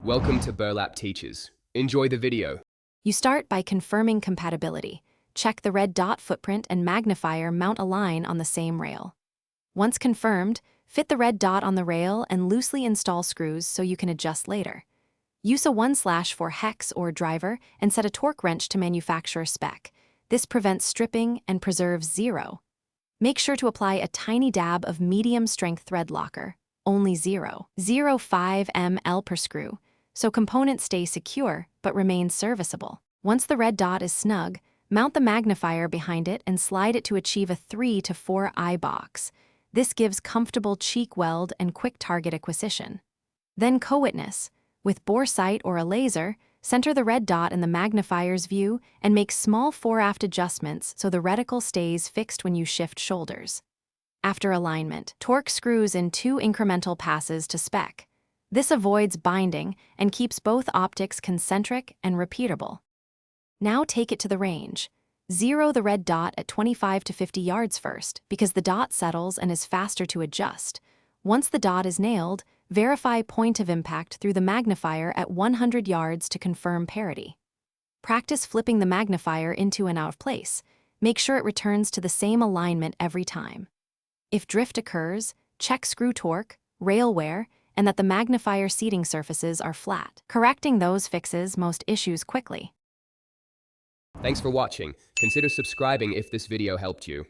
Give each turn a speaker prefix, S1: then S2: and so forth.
S1: Welcome to Burlap Teachers. Enjoy the video.
S2: You start by confirming compatibility. Check the red dot footprint and magnifier mount align on the same rail. Once confirmed, fit the red dot on the rail and loosely install screws so you can adjust later. Use a 1/4 hex or driver and set a torque wrench to manufacturer spec. This prevents stripping and preserves zero. Make sure to apply a tiny dab of medium-strength thread locker, only 0.05 ml per screw, so components stay secure but remain serviceable. Once the red dot is snug, mount the magnifier behind it and slide it to achieve a 3 to 4 eye box. This gives comfortable cheek weld and quick target acquisition. Then co-witness. With bore sight or a laser, center the red dot in the magnifier's view and make small fore-aft adjustments so the reticle stays fixed when you shift shoulders. After alignment, torque screws in 2 incremental passes to spec. This avoids binding and keeps both optics concentric and repeatable. Now take it to the range. Zero the red dot at 25 to 50 yards first, because the dot settles and is faster to adjust. Once the dot is nailed, verify point of impact through the magnifier at 100 yards to confirm parity. Practice flipping the magnifier into and out of place. Make sure it returns to the same alignment every time. If drift occurs, check screw torque, rail wear, and that the magnifier seating surfaces are flat. Correcting those fixes most issues quickly.
S1: Thanks for watching. Consider subscribing if this video helped you.